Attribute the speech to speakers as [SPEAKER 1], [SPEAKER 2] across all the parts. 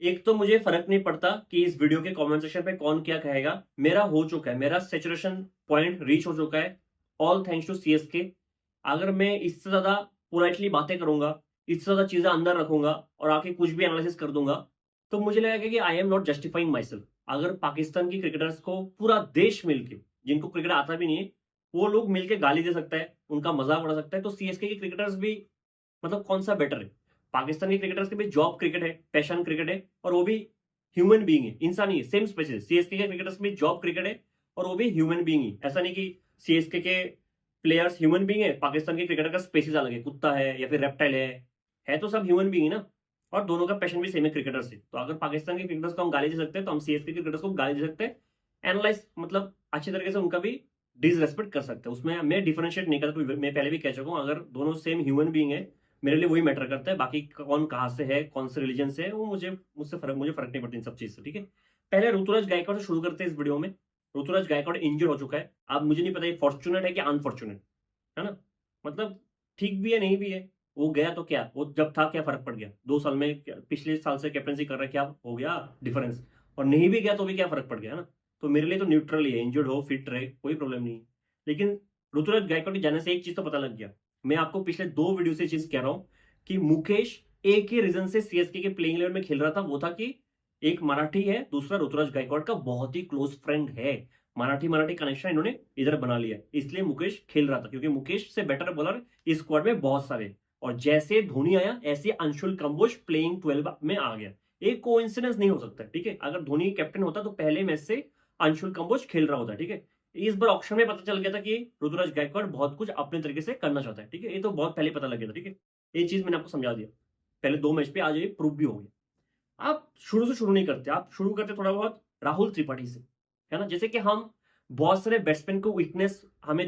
[SPEAKER 1] एक तो मुझे फर्क नहीं पड़ता कि इस वीडियो के कमेंट सेक्शन पे कौन क्या कहेगा। मेरा हो चुका है, मेरा सैचुरेशन पॉइंट रीच हो चुका है। All thanks to CSK. अगर मैं इससे ज्यादा पोलाइटली बातें करूंगा, इससे ज्यादा चीजें अंदर रखूंगा और आके कुछ भी एनालिसिस कर दूंगा, तो मुझे लगेगा कि I am not justifying my self. अगर पाकिस्तान की क्रिकेटर्स को पूरा देश मिलके, जिनको क्रिकेट आता भी नहीं है, वो लोग मिलके गाली दे सकता है, उनका मजाक उड़ा सकता है, तो सीएसके के क्रिकेटर्स भी मतलब कौन सा बेटर है? पाकिस्तान के क्रिकेटर्स के भी जॉब क्रिकेट है, पैशन क्रिकेट है, और वो भी ह्यूमन बीइंग है, इंसान ही है, सेम स्पेसिस। सीएसके के क्रिकेटर्स में जॉब क्रिकेट है और वो भी ह्यूमन बीइंग ही। ऐसा नहीं कि सीएसके के प्लेयर्स ह्यूमन बीइंग है, पाकिस्तान के क्रिकेटर का स्पेसिस अलग है, कुत्ता है या फिर रेप्टाइल है तो सब ह्यूमन बीइंग है ना। और दोनों का पैशन भी सेम है, क्रिकेटर से। तो अगर पाकिस्तान के क्रिकेटर्स को हम गाली दे सकते हैं, तो हम सीएसके के क्रिकेटर्स को गाली दे सकते हैं। एनालाइज मतलब अच्छी तरीके से उनका भी डिसरेस्पेक्ट कर सकते हैं। उसमें मैं डिफरेंशिएट नहीं करता। मैं पहले भी कह चुका हूं, अगर दोनों सेम ह्यूमन बीइंग है, मेरे लिए वही मैटर करता है। बाकी कौन कहाँ से है, कौन से रिलीजन से है, वो मुझे फर्क नहीं पड़ता इन सब चीज से। ठीक है, पहले ऋतुराज गायकवाड़ से शुरू करते हैं इस वीडियो में। ऋतुराज गायकवाड़ इंजर्ड हो चुका है। अब मुझे नहीं पता ये फॉर्चुनेट है कि अनफॉर्चुनेट है ना। मतलब ठीक भी है, नहीं भी है। वो गया तो क्या, वो जब था क्या फर्क पड़ गया? 2 साल में पिछले साल से कैप्टनसी कर रहा है, क्या हो गया डिफरेंस? और नहीं भी गया तो भी क्या फर्क पड़ गया, है ना। तो मेरे लिए तो न्यूट्रल ही है, इंजर्ड हो फिट रहे कोई प्रॉब्लम नहीं है। लेकिन ऋतुराज गायकवाड़ के जाने से एक चीज तो पता लग गया। मैं आपको पिछले 2 वीडियो से चीज कह रहा हूं कि मुकेश एक ही रीजन से सीएसके के प्लेइंग इलेवन में खेल रहा था, वो था कि एक मराठी है, दूसरा ऋतुराज गायकवाड़ का बहुत ही क्लोज फ्रेंड है। मराठी मराठी कनेक्शन इन्होंने इधर बना लिया, इसलिए मुकेश खेल रहा था, क्योंकि मुकेश से बेटर बॉलर इस स्क्वाड में बहुत सारे। और जैसे धोनी आया, ऐसे अंशुल कंबोज प्लेइंग 12 में आ गया। एक कोइंसिडेंस नहीं हो सकता। ठीक है, अगर धोनी कैप्टन होता तो पहले मैच से अंशुल कंबोज खेल रहा होता। ठीक है, इस बार ऑक्शन में पता चल गया था कि ऋतुराज गायकवाड़ बहुत कुछ अपने तरीके से करना चाहता है। ठीक है, ये तो बहुत पहले पता लग गया था। ठीक है, ये चीज मैंने आपको समझा दिया पहले 2 मैच पे, आज ये प्रूव भी हो गया। आप शुरू से शुरू नहीं करते, आप शुरू करते थोड़ा बहुत राहुल त्रिपाठी से, है ना। जैसे कि हम बहुत सारे बैट्समैन को वीकनेस हमें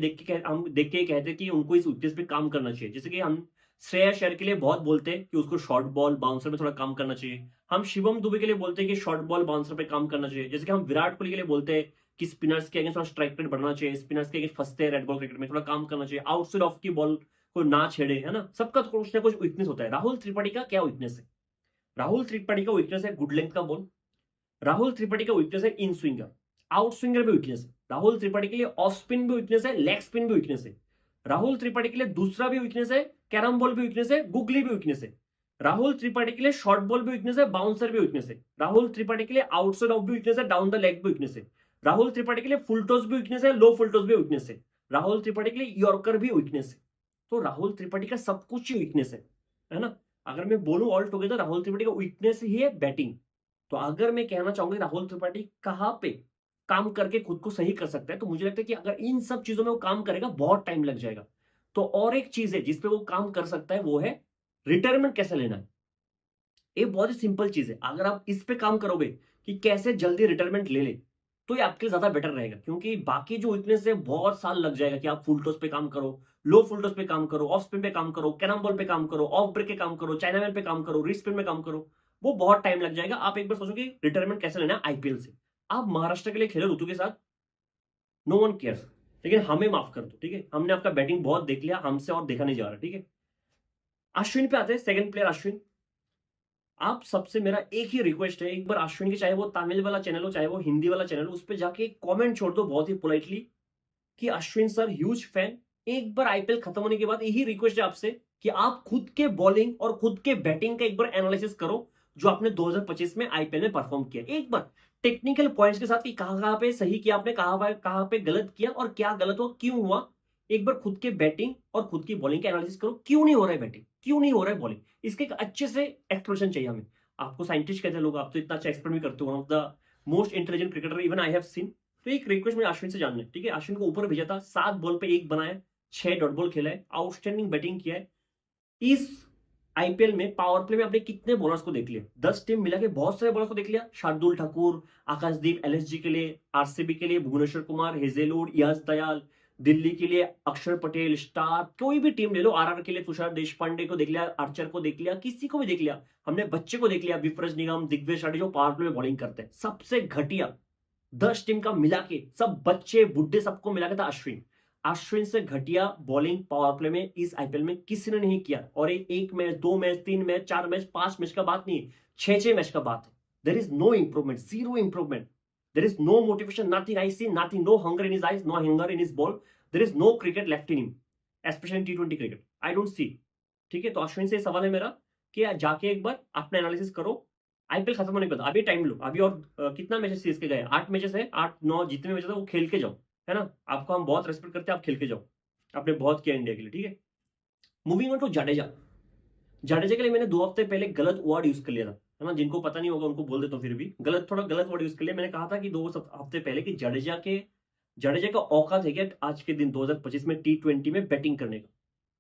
[SPEAKER 1] हम देख के कहते हैं कि उनको इस वीकनेस पे काम करना चाहिए। जैसे कि हम श्रेयस अय्यर के लिए बहुत बोलते हैं कि उसको शॉर्ट बॉल बाउंसर पे थोड़ा काम करना चाहिए। हम शिवम दुबे के लिए बोलते हैं कि शॉर्ट बॉल बाउंसर पे काम करना चाहिए। जैसे कि हम विराट कोहली के लिए बोलते हैं कि स्पिनर्स के अगेंस्ट थोड़ा स्ट्राइक रेट बढ़ना चाहिए, स्पिनर्स के अगेंस्ट फंसते हैं रेड बॉल क्रिकेट में, थोड़ा काम करना चाहिए, आउटसाइड ऑफ की बॉल को ना छेड़े, है ना। सबका तो कुछ ना कुछ वीकनेस होता है। राहुल त्रिपाठी का क्या वीकनेस है? राहुल त्रिपाठी का वीकनेस है गुड लेंथ का बॉल। राहुल त्रिपाठी का वीकनेस है इन स्विंगर, आउट स्विंगर भी वीकनेस है। राहुल त्रिपाठी के लिए ऑफ स्पिन भी वीकनेस है, लेग स्पिन भी वीकनेस है। राहुल त्रिपाठी के लिए दूसरा भी वीकनेस है, कैरम बॉल भी वीकनेस है, गुगली भी वीकनेस है। राहुल त्रिपाठी के लिए शॉर्ट बॉल भी वीकनेस है, बाउंसर भी वीकनेस है। राहुल त्रिपाठी के लिए आउटसाइड ऑफ भी वीकनेस है, डाउन द लेग भी वीकनेस है। राहुल त्रिपाठी के लिए फुल टॉस भी वीकनेस है, लो फुल टॉस भी वीकनेस है। राहुल त्रिपाठी के लिए यॉर्कर भी वीकनेस है। तो राहुल त्रिपाठी का सब कुछ ही वीकनेस है ना। अगर मैं बोलूं ऑल टुगेदर, राहुल त्रिपाठी का वीकनेस ही है बैटिंग। तो अगर मैं कहना चाहूंगा राहुल त्रिपाठी कहां पे काम करके खुद को सही कर सकता है, तो मुझे लगता है कि अगर इन सब चीजों में वो काम करेगा बहुत टाइम लग जाएगा। तो और एक चीज है जिसपे वो काम कर सकता है, वो है रिटायरमेंट कैसे लेना है। ये बहुत ही सिंपल चीज है। अगर आप इस पे काम करोगे कि कैसे जल्दी रिटायरमेंट ले ले, तो ये आपके लिए ज्यादा बेटर रहेगा। क्योंकि बाकी जो वीकनेस है बहुत साल लग जाएगा कि आप फुल टॉस पे काम करो, लो फुल टॉस पे काम करो, ऑफ स्पिन पे काम करो, कैरम बॉल पे काम करो, ऑफ ब्रेक पे काम करो, चाइना मैन पे काम करो, रिस्ट स्पिन में काम करो। वो बहुत टाइम लग जाएगा। आप एक बार सोचो कि रिटायरमेंट कैसे लेना है आईपीएल से। आप महाराष्ट्र के लिए खेले ऋतु के साथ, नो वन केयर्स। लेकिन हमें माफ कर दो, ठीक है, हमने आपका बैटिंग बहुत देख लिया, हमसे और देखा नहीं जा रहा। ठीक है, अश्विन पे आते हैं, सेकंड प्लेयर अश्विन। आप सबसे मेरा एक ही रिक्वेस्ट है, एक बार अश्विन की, चाहे वो तमिल वाला चैनल हो चाहे वो हिंदी वाला चैनल हो, उस पर जाके कमेंट छोड़ दो बहुत ही पोलाइटली कि अश्विन सर ह्यूज फैन। एक बार आईपीएल खत्म होने के बाद यही रिक्वेस्ट है आपसे कि आप खुद के बॉलिंग और खुद के बैटिंग का एक बार एनालिसिस करो, जो आपने 2025 में आईपीएल में परफॉर्म किया। एक बार टेक्निकल पॉइंट्स के साथ कि कहां कहां पे सही किया आपने, कहां पे गलत किया और क्या गलत हुआ, क्यों हुआ। एक बार खुद के बैटिंग और खुद की बॉलिंग का एनालिसिस करो, क्यों नहीं हो रहा है बैटिंग, क्यों नहीं हो रहा है बॉलिंग। इसके एक अच्छे से एक्सप्लेनेशन चाहिए हमें। आपको साइंटिस्ट कहते हैं लोग, आप तो इतना अच्छा एक्सप्लेन भी करते हो, one of the most intelligent cricketer even I have seen. तो एक रिक्वेस्ट मुझे अश्विन से जानना है। ठीक है, अश्विन को ऊपर भेजा था, 7 बॉल पे 1 बनाया, 6 डॉट बॉल खेला है, आउटस्टैंडिंग बैटिंग किया है। इस आईपीएल में पावर प्ले में आपने कितने बॉलर्स को देख लिया? 10 टीम मिला के बहुत सारे बॉलर्स को देख लिया। शार्दुल ठाकुर, आकाशदीप एलएसजी के लिए, आरसीबी के लिए भुवनेश्वर कुमार, हेजेलवुड, याज दयाल, दिल्ली के लिए अक्षर पटेल, स्टार, कोई भी टीम ले लो, आरआर के लिए तुषार देशपांडे को देख लिया, आर्चर को देख लिया, किसी को भी देख लिया, हमने बच्चे को देख लिया, विफरज निगम, दिग्विजय शर्मा, जो पावर प्ले में बॉलिंग करते हैं। सबसे घटिया 10 टीम का मिला के, सब बच्चे बुढ़े सबको मिला के था अश्विन। अश्विन से घटिया बॉलिंग पावर प्ले में इस आईपीएल में किसी ने नहीं किया। और एक match, 2 match, 3 match, 4 match, 5 match का बात नहीं, 6-6 मैच का बात है। There is no improvement, zero improvement. There is no motivation, nothing I see, nothing, no hunger in his eyes, no hunger in his ball. There is no cricket left in him, especially in T20 cricket. I don't see. ठीक है, तो अश्विन से सवाल है मेरा कि जाके एक बार अपना एनालिसिस करो. आईपीएल खत्म होने के बाद अभी टाइम लो, अभी और कितना मैचेस सीएसके गए, 8 मैचेस है, 8-9 जितने मैचेस है वो खेल के जाओ, है ना. आपको हम बहुत रेस्पेक्ट करते हैं, आप खेल के जाओ, आपने बहुत किया इंडिया के लिए, ठीक है. Moving on to Jadeja. Jadeja के लिए मैंने 2 हफ्ते पहले गलत वर्ड यूज कर लिया था, है ना. जिनको पता नहीं होगा उनको बोल देता हूँ, फिर भी थोड़ा गलत वर्ड यूज कर लिया. मैंने कहा था कि 2 हफ्ते पहले कि जाडेजा का औकात है क्या आज के दिन 2025 में T20 में बैटिंग करने का.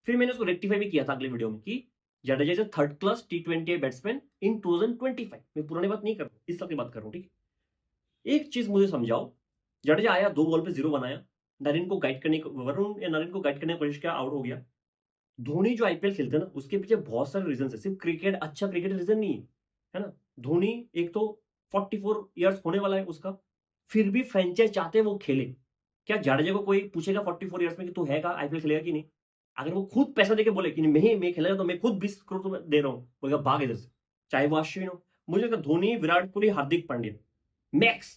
[SPEAKER 1] फिर मैंने उसको रेक्टिफाई भी किया था अगले वीडियो में कि Jadeja is third class T20 batsman इन 2025. मैं पुरानी बात नहीं कर रहा हूँ, इस साल की बात कर रहा हूँ, ठीक है. एक चीज मुझे समझाओ, जाडेजा आया, 2 बॉल पे 0 बनाया, वरुण को गाइड करने की कोशिश किया, आउट हो गया. धोनी जो आईपीएल खेलते हैं ना, उसके पीछे बहुत सारे रीजन है, सिर्फ क्रिकेट, अच्छा क्रिकेट रीजन नहीं है ना. धोनी एक तो 44 इयर्स होने वाला है उसका, फिर भी फ्रेंचाइज चाहते हैं वो खेले. क्या जाडेजा को कोई पूछेगा 44 इयर्स में कि तू है का आईपीएल खेलेगा कि नहीं? अगर वो खुद पैसा देके बोले कि मैं खेलेगा, तो मैं खुद 20 करोड़ तो दे रहा हूँ, बोलेगा भाग इधर से, चाहे वो अश्विन हो. मुझे लगता है धोनी, विराट कोहली, हार्दिक पांड्या, मैक्स,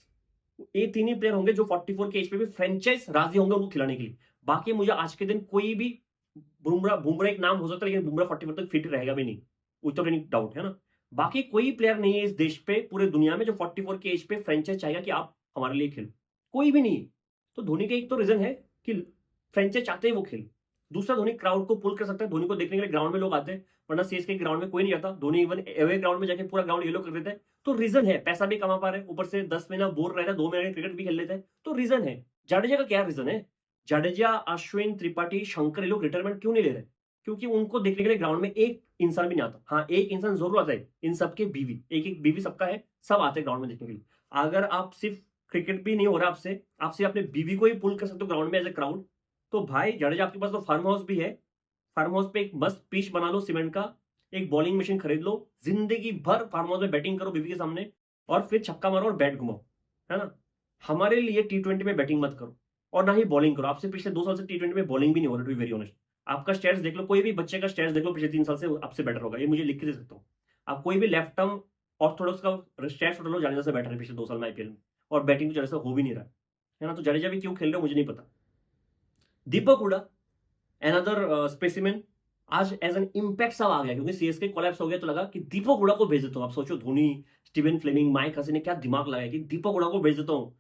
[SPEAKER 1] ये 3 ही प्लेयर होंगे जो 44 के एज पे भी फ्रेंचाइज राजी होंगे उनको खिलाने के लिए. बाकी मुझे आज के दिन कोई भी, बुमराह एक नाम हो सकता है, लेकिन बुमराह 44 तक फिट रहेगा भी नहीं, विदाउट एनी डाउट, है ना. बाकी कोई प्लेयर नहीं है इस देश पे, पूरे दुनिया में, जो 44 के एज पे फ्रेंचाइज चाहेगा कि आप हमारे लिए खेलो. कोई भी नहीं. तो धोनी का एक तो रीजन है कि फ्रेंचाइज चाहते हैं वो खेल. दूसरा, धोनी क्राउड को पुल कर सकता है. धोनी को देखने के लिए ग्राउंड में लोग आते हैं, वरना सीएसके ग्राउंड में कोई नहीं आता. धोनी इवन अवे ग्राउंड में जाके पूरा ग्राउंड येलो कर देता है. तो रीजन है, पैसा भी कमा पा रहे हैं, ऊपर से 10 महीना बोर रह रहा है, 2 महीने क्रिकेट भी खेल लेते हैं, तो रीजन है. जाडेजा का क्या रीजन है? जाडेजा, अश्विन, त्रिपाठी, शंकर, ये लोग रिटायरमेंट क्यों नहीं ले रहे? क्योंकि उनको देखने के लिए ग्राउंड में एक इंसान भी नहीं आता. हाँ, एक इंसान जरूर आता है, इन सबके बीवी, एक बीवी सबका है, सब आते हैं ग्राउंड में देखने के लिए. अगर आप सिर्फ क्रिकेट भी नहीं हो रहा आपसे, आप सिर्फ अपने बीवी को ही पुल कर सकते हो ग्राउंड में एज ए क्राउड, तो भाई जाडेजा, आपके पास तो फार्म हाउस भी है. फार्म हाउस पे एक मस्त पिच बना लो सीमेंट का, एक बॉलिंग मशीन खरीद लो, जिंदगी भर फार्म हाउस में बैटिंग करो बीवी के सामने, और फिर छक्का मारो और बैट घुमाओ, है ना. हमारे लिए T20 में बैटिंग मत करो, और ना ही बॉलिंग करो. आपसे पिछले 2 साल से T20 में बॉलिंग भी नहीं हो रहा, टू बी वेरी ऑनेस्ट. आपका स्टैट्स देख लो, कोई भी बच्चे का स्टैट्स देख लो पिछले 3 साल से, आपसे बेटर होगा, ये मुझे लिख के दे सकता हूँ. आप कोई भी लेफ्ट आर्म ऑर्थोडॉक्स का स्टैट्स उठा लो, जाडेजा से बेटर है पिछले 2 साल में आईपीएल में, और बैटिंग तो जाडेजा से हो भी नहीं रहा है ना. तो जाडेजा भी क्यों खेल रहे हो मुझे नहीं पता. दीपक हुडा, अनदर स्पेसिमेन, आज एज एन इम्पैक्ट सब आ गया, क्योंकि सीएसके कोलैप्स हो गया, तो लगा कि दीपक हुडा को भेज देता हूं. आप सोचो, Dhoni, Steven Fleming, Mike Hussey ने क्या दिमाग लगाया कि दीपक हुडा को भेज देता हूं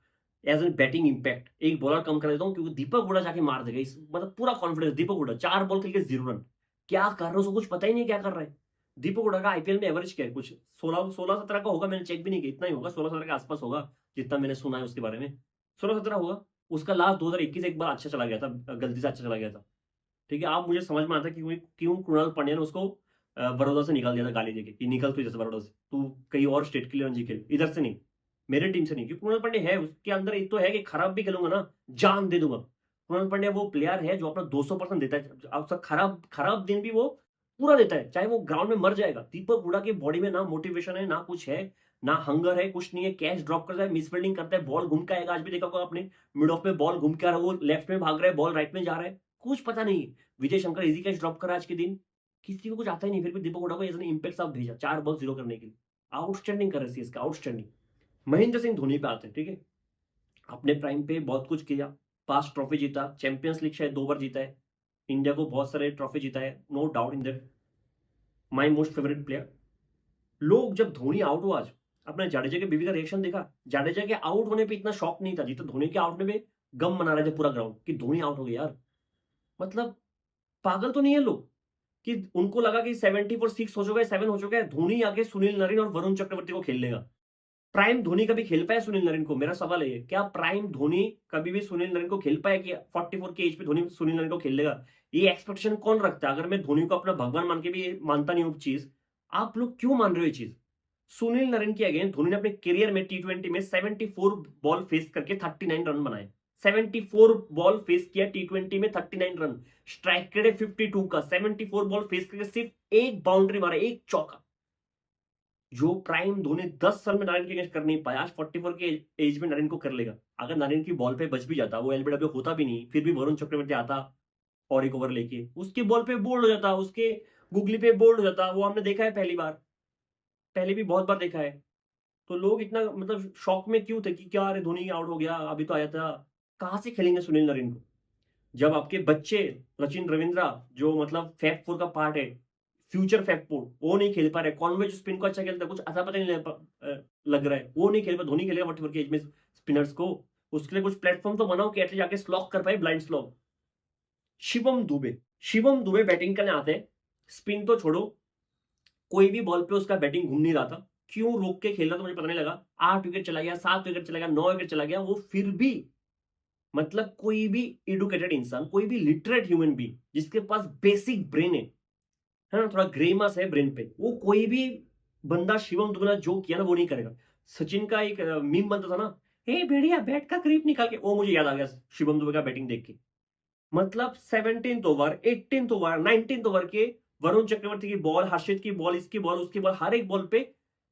[SPEAKER 1] एज एन बैटिंग इम्पैक्ट, एक बॉलर कम कर देता हूं, क्योंकि दीपक हुडा जाके मार देगा. मतलब पूरा कॉन्फिडेंस. दीपक हुडा 4 बॉल खेल के 0 रन, क्या कर रहे हो, उसको कुछ पता ही नहीं क्या कर रहा है. दीपक हुडा का आईपीएल में एवरेज क्या है, कुछ 16-17 का होगा, मैंने चेक भी नहीं किया, इतना ही होगा, 16-17 के आसपास होगा, जितना मैंने सुना है उसके बारे में, 16-17 होगा. उसका लास्ट 2021 एक बार अच्छा चला गया था, गलती से अच्छा चला गया था, ठीक है. आप मुझे समझ में आता है कि क्यों कृणाल पांड्या ने उसको बड़ौदा से निकाल दिया था गाली देके कि निकल तू जैसे बड़ौदा से, तू कहीं और स्टेट के लिए रणजी खेल, इधर से नहीं, मेरे टीम से नहीं. क्योंकि कृणाल पांड्या है, उसके अंदर एक तो है कि खराब भी खेलूंगा ना, जान दे दूंगा. कृणाल पांड्या वो प्लेयर है जो अपना 200% देता है, उसका खराब खराब दिन भी वो पूरा देता है, चाहे वो ग्राउंड में मर जाएगा. दीपक हुडा की बॉडी में ना मोटिवेशन है, ना कुछ है, ना हंगर है, कुछ नहीं है. कैच ड्रॉप करता है, मिस फील्डिंग करता है, बॉल घूम के आएगा. आज भी देखा होगा आपने, मिड ऑफ में बॉल घूम के आ रहा है, वो लेफ्ट में भाग रहा है, बॉल राइट में जा रहा है, कुछ पता नहीं. Vijay Shankar easy catch drop करा आज के दिन, किसी को कुछ आता ही नहीं, फिर भी दीपक हुडा को इसने इंपैक्ट साहब भेजा 4 बॉल 0 करने के लिए. आउटस्टैंडिंग कर रही है इसका, आउटस्टैंडिंग. महेंद्र सिंह धोनी पे आते हैं, ठीक है. अपने प्राइम पे बहुत कुछ किया, 5 ट्रॉफी जीता, चैंपियंस लीग शायद 2 बार जीता है, इंडिया को बहुत सारे ट्रॉफी जीता है, no doubt in that, my most favourite player. लोग जब धोनी आउट हुआ आज, अपने जाडेजा के बीवी का रिएक्शन देखा. जाडेजा के आउट होने पे इतना शॉक नहीं था जितना धोनी के आउट होने पे गम मना रहे थे पूरा ग्राउंड कि धोनी आउट हो गया यार. मतलब पागल तो नहीं है लोग कि उनको लगा कि 74 6 हो चुका है, 7 हो चुका है, धोनी आके सुनील नरीन और वरुण चक्रवर्ती को खेल लेगा. प्राइम धोनी कभी खेल पाया सुनील नरीन को? मेरा सवाल है, क्या प्राइम धोनी कभी भी सुनील नरीन को खेल पाया कि 44 के एज पे धोनी सुनील नरीन को खेल लेगा? ये एक्सपेक्टेशन कौन रखता है? अगर मैं धोनी को अपना भगवान मान के भी मानता नहीं हूं चीज, आप लोग क्यों मान रहे हो ये चीज? सुनील नरेन के अगेंस्ट धोनी ने अपने करियर में T20 में 74 बॉल फेस करके 39 रन बनाए. 74 बॉल फेस किया T20 में, 39 रन. स्ट्राइक रेट है 52 का, 74 बॉल फेस करके सिर्फ एक बाउंड्री मारा, एक चौका. जो प्राइम धोनी 10 साल में नरेन के अगेंस्ट कर नहीं पाया, आज 44 के एज में नरेन को कर लेगा. अगर नरेन की बॉल पे बच भी जाता, वो एलबीडब्ल्यू होता भी नहीं, फिर भी वरुण चक्रवर्ती आता और एक ओवर लेके, उसकी बॉल पे बोल्ड हो जाता, उसके गुगली पे बोल्ड हो जाता. वो हमने देखा है पहली बार, पहले भी बहुत बार देखा है. तो लोग इतना मतलब शॉक में क्यों थे कि क्या अरे धोनी आउट हो गया, अभी तो आया था। कहाँ से खेलेंगे सुनील नारायण को? जब आपके बच्चे सचिन रविंद्रा जो मतलब फैफ फोर का पार्ट है, फ्यूचर फैफ फोर, वो नहीं खेल पा रहे। कॉनवे जो स्पिन को अच्छा खेलता है, कुछ अच्छा पता नहीं लग रहा है, वो नहीं खेल पा। धोनी खेलेगा 44 की एज में स्पिनर्स को? उसके लिए कुछ प्लेटफॉर्म तो बनाओ कि एटलीस्ट जाके स्लॉक कर पाए, blind slog. Shivam Dubey batting करने आते हैं, स्पिन तो छोड़ो, कोई भी बॉल पे उसका बैटिंग घूम नहीं रहा था। क्यों रोक के खेल रहा था मुझे पता नहीं लगा। 8 विकेट चला गया, 7 विकेट चला गया, 9 विकेट चला गया, वो फिर भी मतलब कोई भी एडुकेटेड इंसान, कोई भी लिटरेट ह्यूमन बीइंग जिसके पास बेसिक ब्रेन है ना, थोड़ा ग्रेमस है ब्रेन पे, वो कोई भी बंदा शिवम दुबे ने जो किया ना वो नहीं करेगा। सचिन का एक मीम बनता था ना, हे भेड़िया बैट का ग्रिप निकाल के, वो मुझे याद आ गया शिवम दुबे का बैटिंग देख के। मतलब 17th over, 18th over, 19th over के वरुण चक्रवर्ती की बॉल, हर्षित की बॉल, इसकी बॉल, उसकी बॉल, हर एक बॉल पे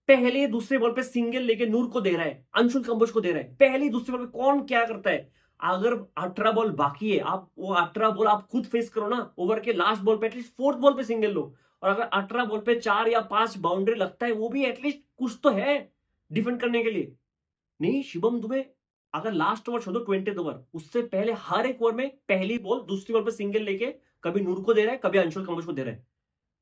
[SPEAKER 1] पहले दूसरे बॉल पे सिंगल लेके नूर को दे रहा है, अंशुल कंबोज को दे रहा है। पहले दूसरे बॉल पे कौन क्या करता है? अगर 18 बॉल बाकी है, आप वो 18 बॉल आप खुद फेस करो ना। ओवर के लास्ट बॉल पे एटलीस्ट फोर्थ बॉल पे सिंगल लो। और अगर 18 बॉल पे 4 या 5 बाउंड्री लगता है, वो भी एटलीस्ट कुछ तो है डिफेंड करने के लिए। नहीं, शिवम दुबे अगर लास्ट ओवर छोड़ो 20th ओवर, उससे पहले हर एक ओवर में पहली बॉल दूसरी बॉल पे सिंगल लेके कभी नूर को दे रहा है, कभी अंशुल कंबोज को दे रहा है।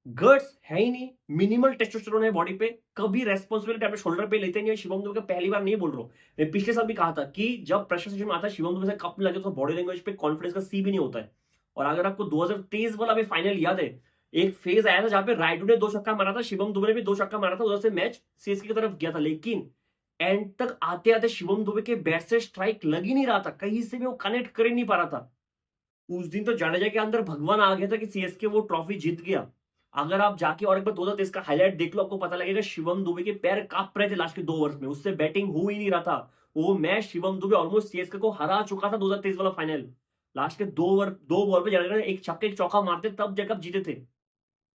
[SPEAKER 1] गट्स है ही नहीं, मिनिमल टेस्टोस्टेरोन है बॉडी पे, कभी रेस्पॉन्सिबिलिटी अपने शोल्डर पे लेते नहीं है। शिवम दुबे का पहली बार नहीं बोल रहा हूं, मैं पिछले साल भी कहा था कि जब प्रेशर सिचुएशन में आता है शिवम दुबे से कप नहीं लगे तो बॉडी लैंग्वेज पे कॉन्फिडेंस का सी भी नहीं होता है। और अगर आपको 2023 वाला भी फाइनल याद है, एक फेज आया था जहां पे राइडू ने 2 छक्का मारा था, शिवम दुबे ने भी 2 छक्का मारा था, उधर से मैच सीएसके की तरफ गया था। लेकिन एंड तक आते आते शिवम दुबे के बैट से स्ट्राइक लग ही नहीं रहा था, कहीं से भी वो कनेक्ट कर ही नहीं पा रहा था। उस दिन तो जाडेजा के अंदर भगवान आ गया था कि सीएसके वो ट्रॉफी जीत गया। अगर आप जाके और एक बार 2023 का हाईलाइट देख लो, आपको पता लगेगा शिवम दुबे के पैर कांप रहे थे लास्ट के 2 ओवर्स में, उससे बैटिंग हो ही नहीं रहा था। वो match Shivam Dubey almost CSK को हरा चुका था 2023 वाला फाइनल। लास्ट के 2 बॉल पे जाडेजा ने एक छक्का एक चौका मारते तब जाकर जीते थे।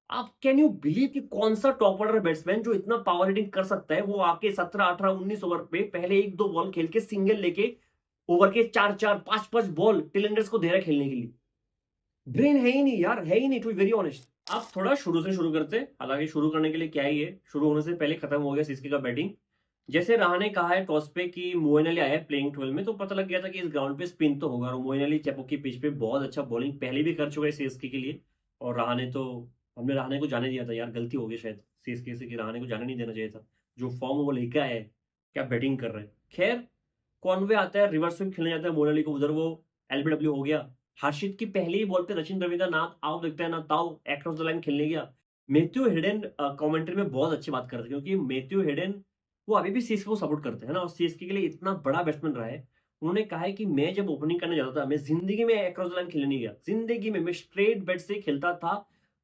[SPEAKER 1] आप कैन यू बिलीव कि कौन सा टॉप ऑर्डर बैट्समैन जो इतना पावर हिटिंग कर सकता है, वो आके 17, 18, 19 ओवर पे पहले 1-2 बॉल खेल के सिंगल लेके ओवर के 4-4, 5-5 बॉल टिलेंडर्स को दे रहा है खेलने के लिए। ब्रेन है ही नहीं यार, है ही नहीं, टू बी वेरी ऑनेस्ट। आप थोड़ा शुरू से शुरू करते, हालांकि शुरू करने के लिए क्या ही है, शुरू होने से पहले खत्म हो गया सीएसके का बैटिंग। जैसे रहा ने कहा है टॉस पे कि मोइन अली आया है प्लेइंग 12 में, तो पता लग गया था कि इस ग्राउंड पे स्पिन तो होगा। और मोइन अली चेपो की पिच पे बहुत अच्छा बॉलिंग पहले भी कर चुका है सीएसके के लिए। और रहाणे तो, हमने रहाणे को जाने दिया था यार, गलती हो गई शायद सीएसके से कि रहाणे को जाने नहीं देना चाहिए था। जो फॉर्म वो लेके आया है, क्या बैटिंग कर रहे हैं। खैर, कॉनवे आता है, रिवर्स स्विंग खेलने जाता है मोइन अली को, उधर वो एलबीडब्ल्यू हो गया। हर्षित की पहली ही बॉल पे सचिन रविंद्र ना आउट दिखता है ना ताऊ एक्रॉस द लाइन खेलने गया। मैथ्यू हेडन कमेंट्री में बहुत अच्छी बात करते हैं, क्योंकि मैथ्यू हेडन वो अभी भी सीएसके को सपोर्ट करते हैं ना, और सीएसके के लिए इतना बड़ा बैट्समैन रहा है। उन्होंने कहा है कि मैं जब ओपनिंग करने जाता था, मैं जिंदगी में एक्रॉस द लाइन खेलने नहीं गया, जिंदगी में मैं स्ट्रेट बैट से खेलता था।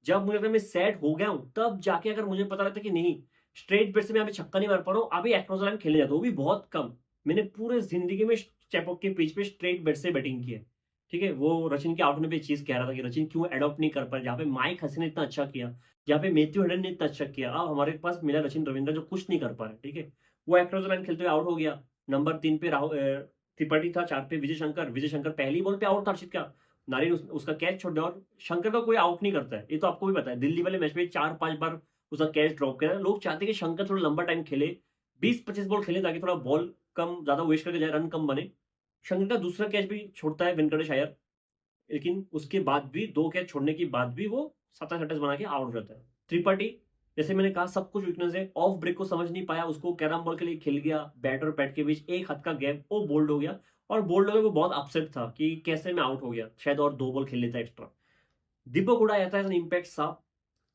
[SPEAKER 1] जब मुझे लगता मैं सेट हो गया हूं, तब जाके अगर मुझे पता लगता कि नहीं, स्ट्रेट बैट से मैं अभी छक्का नहीं मार पा रहा हूं, अभी एक्रॉस द लाइन खेलने जाता हूं, वो भी बहुत कम। मैंने पूरे जिंदगी में चेपॉक के पिच पे स्ट्रेट बैट से बैटिंग की है। ठीक है, वो रचिन के आउट होने पे चीज कह रहा था कि रचिन क्यों एडॉप्ट नहीं कर पाए, जहाँ पे माइक हसी ने इतना अच्छा किया, जहाँ पे मैथ्यू हेडन ने इतना अच्छा किया। अब हमारे पास मिला रचिन रविंद्र जो कुछ नहीं कर पा रहे। ठीक है, वो एक्रोस लाइन खेलते हुए आउट हो गया। नंबर 3 पे राहुल त्रिपाठी था, 4 पे विजय शंकर पहली बॉल पे आउट था हर्षित का। नारिन उसका कैच छोड़ दिया, और शंकर का कोई आउट नहीं करता है, ये तो आपको भी पता है। दिल्ली वाले मैच में 4-5 बार उसका कैच ड्रॉप किया। लोग चाहते हैं कि शंकर थोड़ा लंबा टाइम खेले, 20-25 बॉल खेले, ताकि थोड़ा बॉल कम ज्यादा वेस्ट करके जाए, रन कम बने। शंकर का दूसरा कैच भी छोड़ता है वेंकटेश अय्यर, लेकिन उसके बाद भी 2 कैच छोड़ने के बाद भी वो 27 बना के आउट हो जाता है। त्रिपाठी, जैसे मैंने कहा, सब कुछ वीकनेस है, ऑफ ब्रेक को समझ नहीं पाया, उसको कैरम बॉल के लिए खेल गया, बैट और पैट के बीच एक हाथ का गैप, वो बोल्ड हो गया। और बोल्ड होकर वो बहुत अपसेट था कि कैसे मैं आउट हो गया, शायद और 2 बॉल खेल लेता एक्स्ट्रा। दीपक हुडा आता है इम्पैक्ट साफ,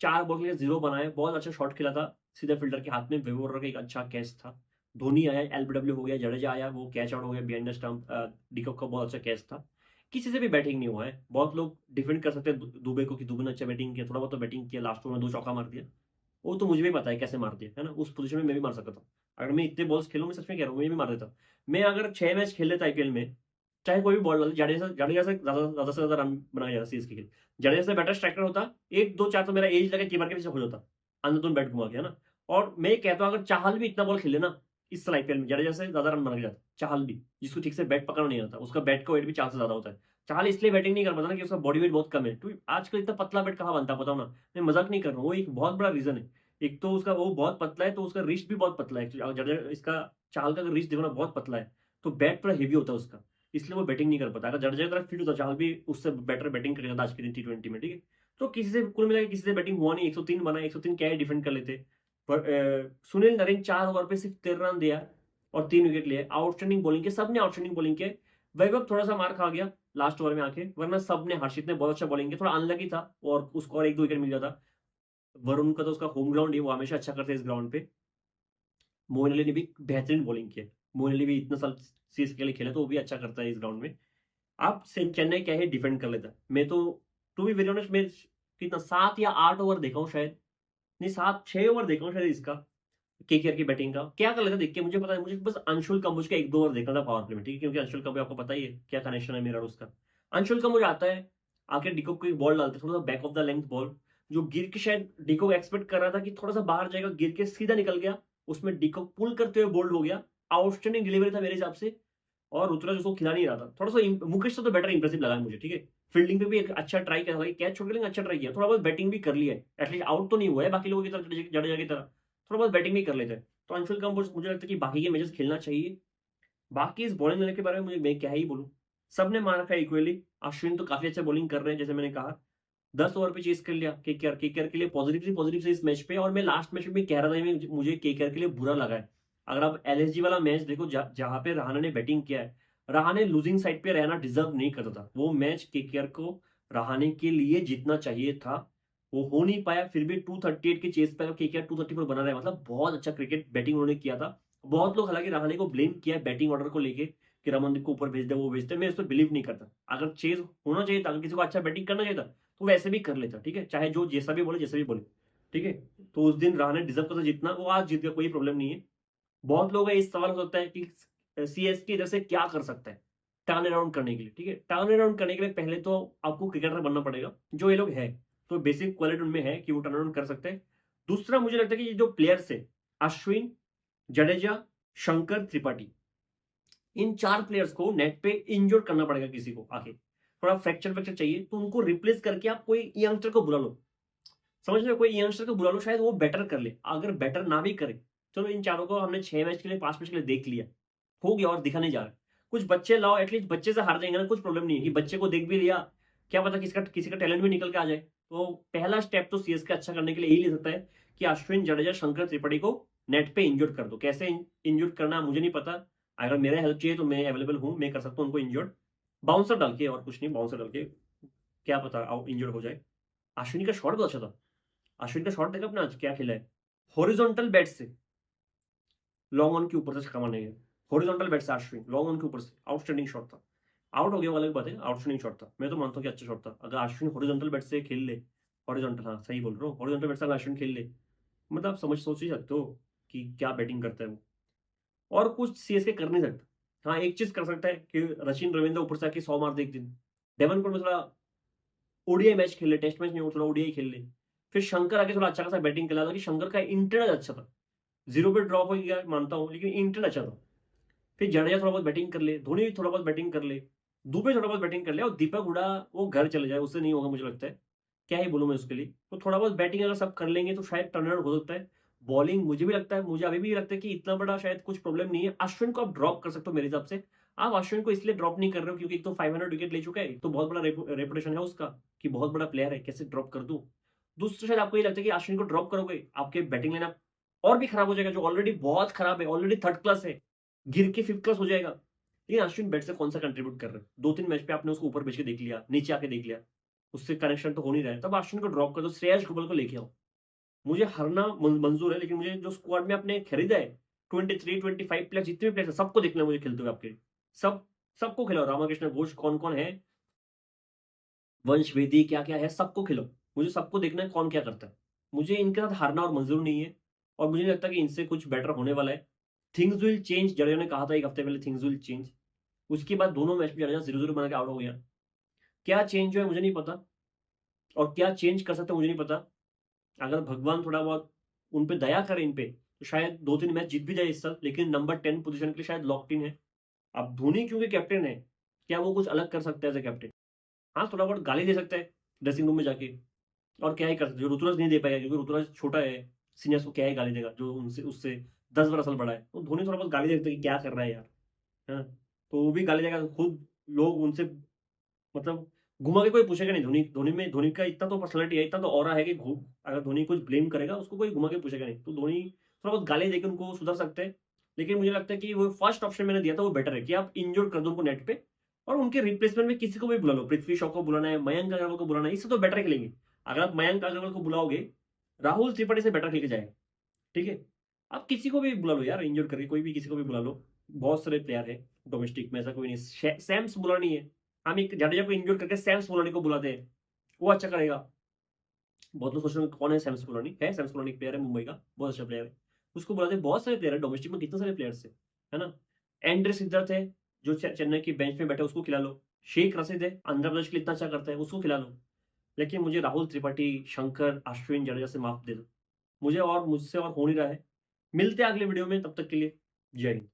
[SPEAKER 1] 4 बॉल के लिए 0 बनाए, बहुत अच्छा शॉट खेला था सीधे फील्डर के हाथ में, वेवोर का एक अच्छा कैच था। धोनी आया, एलबीडब्ल्यू हो गया, जडेजा आया, वो कैच आउट हो गया बिहाइंड द स्टंप, डिकॉक का बहुत अच्छा कैच था। किसी से भी बैटिंग नहीं हुआ है। बहुत लोग डिफेंड कर सकते हैं दुबे को कि दुबे ने अच्छा बैटिंग किया, थोड़ा बहुत तो बैटिंग किया, लास्ट में 2 चौका मार दिया, वो तो मुझे भी पता है कैसे मार दिया, है ना। उस पोजीशन में मैं भी मार सकता था, अगर मैं इतने बॉल्स खेलूं, मैं सच में कह रहा हूँ, मैं भी मार देता। मैं अगर 6 मैच खेल लेता आईपीएल में, चाहे कोई भी बॉल डाले, जडेजा से ज्यादा से ज्यादा रन बनाया जाता सीएसके के लिए। जडेजा से बेटर स्ट्राइकर होता, 1-2-4 तो मेरा एज लगे कीपर के पीछे हो जाता, अंदर बैट घुमा के, है ना। और मैं कहता हूँ, अगर चाहल भी इतना बॉल खेले ना इस साल आईपीएल में, जडेजा से ज्यादा रन बना के जाता चाहल भी, जिसको ठीक से बैट पकड़ना नहीं आता, उसका बैट का वेट भी चाल से ज्यादा होता है। चाहल इसलिए बैटिंग नहीं कर पाता ना कि उसका बॉडी वेट बहुत कम है, तो आजकल इतना पतला बैट कहाँ बनता, बताओ ना। मैं मजाक नहीं कर रहा हूँ, वो एक बहुत बड़ा रीजन है। एक तो उसका वो बहुत पतला है, तो उसका रिस्ट भी बहुत पतला है एक्चुअली। जडेजा इसका चाल का अगर रिस्ट देखो ना बहुत पतला है, तो बैट थोड़ा हेवी होता है उसका, इसलिए वो बैटिंग नहीं कर पाता। अगर जडेजा की तरह फिट होता चाल भी उससे बेटर बैटिंग करेगा आज के दिन टी20 में, ठीक है। तो किसी से कुल मिला के किसी से बैटिंग हुआ नहीं, 103 बना, 103 क्या ही डिफेंड कर लेते। पर सुनील नरेन 4 ओवर पे सिर्फ 13 रन दिया और 3 विकेट लिए। आउटस्टैंडिंग बॉलिंग किया, सबने आउटस्टैंडिंग बॉलिंग किया। वैभव थोड़ा सा मार खा गया लास्ट ओवर में आके, वरना सबने, हर्षित ने बहुत अच्छा बॉलिंग किया, थोड़ा अनलकी था और उसको और 1-2 विकेट मिल जाता। वरुण का तो उसका होम ग्राउंड है, वो हमेशा अच्छा करते हैं इस ग्राउंड पे। मोइन अली ने भी बेहतरीन बॉलिंग की है। मोइन अली भी इतना साल सीएसके के लिए खेला, तो वो भी अच्छा करता है इस ग्राउंड में। आप चेन्नई क्या है डिफेंड कर लेता। मैं तो टू बी वेरी ऑनेस्ट, मैं कितना 7 या 8 ओवर देखा हूँ शायद, नहीं 7-6 ओवर देखा हूँ शायद इसका, केकेआर की बैटिंग का क्या कर लेता देख के। मुझे पता है, मुझे बस अंशुल कंबोज का 1-2 ओवर देखना था पावर प्ले में, ठीक है, क्योंकि अंशुल कंबोज आपको पता ही है क्या कनेक्शन है मेरा और उसका। अंशुल कंबोज आता है, आके डिकॉक को एक बॉल डालते, थोड़ा सा back of the length ball, जो गिर के शायद डिकॉक एक्सपेक्ट कर रहा था कि थोड़ा सा बाहर जाएगा, गिर के सीधा निकल गया, उसमें डिकॉक पुल करते हुए बोल्ड हो गया। आउटस्टैंडिंग डिलीवरी था मेरे हिसाब से, और ऋतुराज उसको खिला नहीं रहा था। थोड़ा सा मुकेश से तो बेटर इंप्रेसिव लगा है मुझे, ठीक है। फील्डिंग पे भी एक अच्छा ट्राई किया, कैच छोड़ के लेकिन अच्छा ट्राई किया, थोड़ा बहुत बैटिंग भी कर लिया है, एटलीस्ट आउट तो नहीं हुआ है बाकी लोगों की तरह, जडेजा की तरह थोड़ा बहुत बैटिंग भी कर लेते हैं। तो अंशुल कंबोज मुझे लगता है कि बाकी के मैचेस खेलना चाहिए। बाकी इस बॉलिंग लाइन के बारे में मुझे मैं क्या ही बोलूं, सबने मार रखा है इक्वली। अश्विन तो काफी अच्छा बॉलिंग कर रहे हैं, जैसे मैंने कहा 10 ओवर पे चेस कर लिया केकेआर के लिए पॉजिटिव से इस मैच पे। और मैं लास्ट मैच में भी कह रहा था, मुझे केकेआर के लिए बुरा लगा है। अगर आप एलएसजी वाला मैच देखो, जहां पे रहाणे ने बैटिंग किया है, रहाणे लूजिंग साइड पे रहना डिजर्व नहीं करता था। वो मैच केकेआर को रहाणे के लिए जीतना चाहिए था, वो हो नहीं पाया। फिर भी 238 के चेस पे केकेआर 234 बना रहा है, मतलब बहुत अच्छा क्रिकेट बैटिंग उन्होंने किया था। बहुत लोग हालांकि रहाणे को ब्लेम किया बैटिंग ऑर्डर को लेके कि रमनदीप को ऊपर भेज दे, वो भेजते, मैं इस पर बिलीव नहीं करता। अगर चेज होना चाहिए था, अगर किसी को अच्छा बैटिंग करना चाहिए था, तो वैसे भी कर लेता, ठीक है, चाहे जो जैसा भी बोले, ठीक है। तो उस दिन रहाणे डिजर्व करता जितना, वो आज जीत गया, कोई प्रॉब्लम नहीं है। बहुत लोग का इस सवाल हो सकता है कि सीएसके इधर से क्या कर सकता है टर्न अराउंड करने के लिए, ठीक है। टर्न अराउंड करने के लिए पहले तो आपको क्रिकेटर बनना पड़ेगा, जो ये लोग है, तो बेसिक क्वालिटी उनमें है कि वो टर्न अराउंड कर सकते हैं। दूसरा मुझे लगता है कि ये जो प्लेयर्स है, अश्विन, जडेजा, शंकर, त्रिपाठी, इन 4 प्लेयर्स को नेट पे इंजोर करना पड़ेगा किसी को आके, थोड़ा फ्रैक्चर चाहिए, तो उनको रिप्लेस करके आप कोई यंगस्टर को बुला लो। समझ रहे हो, कोई यंगस्टर को बुला लो, शायद वो बेटर कर ले। अगर बेटर ना भी करे, चलो इन चारों को हमने 6 मैच के लिए 5 मैच के लिए देख लिया, हो गया और दिखा नहीं जा रहा। कुछ बच्चे लाओ, एटलीस्ट बच्चे से हार जाएंगे ना, कुछ प्रॉब्लम नहीं है कि बच्चे को देख भी लिया, क्या पता किसी का टैलेंट भी निकल के आ जाए। तो पहला स्टेप तो सीएसके अच्छा करने के लिए यही ले सकता है कि अश्विन, जडेजा, शंकर, त्रिपाठी को नेट पे इंजोर्ड कर दो। कैसे इंजोर्ड करना मुझे नहीं पता, अगर मेरा हेल्प चाहिए तो मैं अवेलेबल हूं, मैं कर सकता हूं उनको इंजोर्ड, बाउंसर डाल के, और कुछ नहीं, बाउंसर डाल के क्या पता इंजोर्ड हो जाए। अश्विनी का शॉट बहुत अच्छा था, अश्विन का शॉट देखा अपना आज क्या खेला है, हॉरिजॉन्टल बैट से लॉन्ग ऑन के ऊपर से छक्का मारने गया, हॉरिजॉन्टल बैट से अश्विन लॉन्ग ऑन के ऊपर से, आउटस्टैंडिंग शॉट था। आउट हो गया वो अलग बात है, आउटस्टैंडिंग शॉट था, मैं तो मानता हूँ कि अच्छा शॉट था। अगर अश्विन हॉरिजॉन्टल बैट से खेल ले, हॉरिजॉन्टल, हाँ सही बोल रहा हूँ, हॉरिजॉन्टल बैट से अगर अश्विन खेल ले, मतलब आप सोच ही सकते हो कि क्या बैटिंग करता है वो। और कुछ सीएसके कर नहीं सकता। हाँ एक चीज कर सकता है कि रचिन रविंद्र ऊपर से आके 100 मार दे एक दिन, डेवनपोर्ट में थोड़ा ओडीआई मैच खेल ले, टेस्ट मैच नहीं, वो थोड़ा ओडीआई खेल ले। फिर शंकर आके थोड़ा अच्छा खासा बैटिंग खेला था, कि शंकर का इंटरनेट अच्छा था, 0 पे ड्रॉप हो गया मानता हूँ, लेकिन इंटरनेट अच्छा था। फिर जडेजा थोड़ा बहुत बैटिंग कर ले, धोनी भी थोड़ा बहुत बैटिंग कर ले, दुबे थोड़ा बहुत बैटिंग कर ले, और दीपक हुडा वो घर चले जाए, उससे नहीं होगा मुझे लगता है। क्या ही बोलूं मैं उसके लिए, तो थोड़ा बहुत बैटिंग अगर सब कर लेंगे तो शायद टर्न अराउंड हो सकता है। बॉलिंग मुझे भी लगता है, मुझे अभी भी लगता है कि इतना बड़ा शायद कुछ प्रॉब्लम नहीं है। अश्विन को आप ड्रॉप कर सकते हो मेरे हिसाब से। आप अश्विन को इसलिए ड्रॉप नहीं कर रहे हो क्योंकि एक तो 500 विकेट ले चुका है, एक तो बहुत बड़ा रेपुटेशन है उसका कि बहुत बड़ा प्लेयर है, कैसे ड्रॉप कर दूं। दूसरा शायद आपको ये लगता है कि अश्विन को ड्रॉप करोगे आपके बैटिंग लाइनअप और भी खराब हो जाएगा, जो ऑलरेडी बहुत खराब है, ऑलरेडी थर्ड क्लास है, गिर के फिफ्थ क्लास हो जाएगा। लेकिन अश्विन बैट से कौन सा कंट्रीब्यूट कर रहा है, 2-3 मैच पे आपने उसको ऊपर भेज के देख लिया, नीचे आके देख लिया, उससे कनेक्शन तो हो नहीं रहा है, तब अश्विन को ड्रॉप कर दो, श्रेयस गोपाल को लेके आओ। मुझे हारना मंजूर है, लेकिन मुझे जो स्क्वाड में आपने खरीदा है 23-25 प्लेयर, जितने भी प्लेयर है सबको देखना है मुझे खेलते हुए आपके, सब सबको खिलाओ। रामाकृष्ण घोष कौन कौन है, वंश वेदी क्या क्या है, सबको खिलाओ। मुझे सबको देखना है कौन क्या करता है। मुझे इनके साथ हारना और मंजूर नहीं है, और मुझे नहीं लगता कि इनसे कुछ बेटर होने वाला है। थिंग्स विल चेंज, जडेजा ने कहा था एक हफ्ते पहले, थिंग्स विल चेंज। उसके बाद दोनों मैच में जडेजा 0-0 बना के आउट हो गया। क्या चेंज हुआ है मुझे नहीं पता, और क्या चेंज कर सकते हैं मुझे नहीं पता। अगर भगवान थोड़ा बहुत उन पे दया करे, इन पे, तो शायद 2-3 मैच जीत भी जाए इस साल, लेकिन नंबर 10 पोजीशन के लिए शायद लॉक्ड इन है। अब धोनी क्योंकि कैप्टन है, क्या वो कुछ अलग कर सकता है एज ए कैप्टन? हाँ थोड़ा बहुत गाली दे सकता है ड्रेसिंग रूम में जाके, और क्या ही कर सकते, जो ऋतुराज नहीं दे पाएगा क्योंकि ऋतुराज छोटा है, सीनियर्स को क्या ही गाली देगा जो उनसे उससे 10 साल बड़ा है। तो धोनी थोड़ा बहुत गाली देते कि क्या कर रहा है यार, है ना? तो वो भी गाली देगा, तो खुद लोग उनसे मतलब घुमा के कोई पूछेगा नहीं। धोनी का इतना तो पर्सनैलिटी है, इतना तो ऑरा है कि अगर धोनी कुछ ब्लेम करेगा उसको कोई घुमा के पूछेगा नहीं। तो धोनी थोड़ा बहुत गाली देके उनको सुधर सकते हैं। लेकिन मुझे लगता है कि वो फर्स्ट ऑप्शन मैंने दिया था वो बेटर है कि आप इंजोर्ड कर दो उनको नेट पे और उनके रिप्लेसमेंट में किसी को भी बुला लो। पृथ्वी शॉ को बुलाना है, मयंक अग्रवाल को बुलाना है, इससे तो बेटर खेलेंगे। अगर आप मयंक अग्रवाल को बुलाओगे, राहुल त्रिपाठी से बेटर खेल के जाएगा। ठीक है? आप किसी को भी बुला लो यार, इंजोर्ड करके कोई भी किसी को भी बुला लो। बहुत सारे प्लेयर है डोमेस्टिक में, ऐसा कोई नहीं। सैम्स बुलानी है, हम एक जडेजा को इंजोर्ड करके सैम्स बुलानी को बुलाते हैं, वो अच्छा करेगा। बहुत लोग सोच रहे हैं कौन है सैम्स बुलानी, है सैम्स बुलानी प्लेयर है मुंबई का, बहुत अच्छा प्लेयर है, उसको बुलाते हैं। बहुत सारे प्लेयर है डोमेस्टिक में, कितने सारे प्लेयर्स है ना? एंड्रे सिद्धार्थ है जो चेन्नई की बेंच में बैठे, उसको खिला लो। शेख रशीद है, आंध्र प्रदेश के लिए इतना अच्छा करता है, उसको खिला लो। लेकिन मुझे राहुल त्रिपाठी, शंकर, अश्विन, जडेजा से माफ दे दो। मुझे और मुझसे और हो नहीं रहा है। मिलते हैं अगले वीडियो में, तब तक के लिए जय हिंद।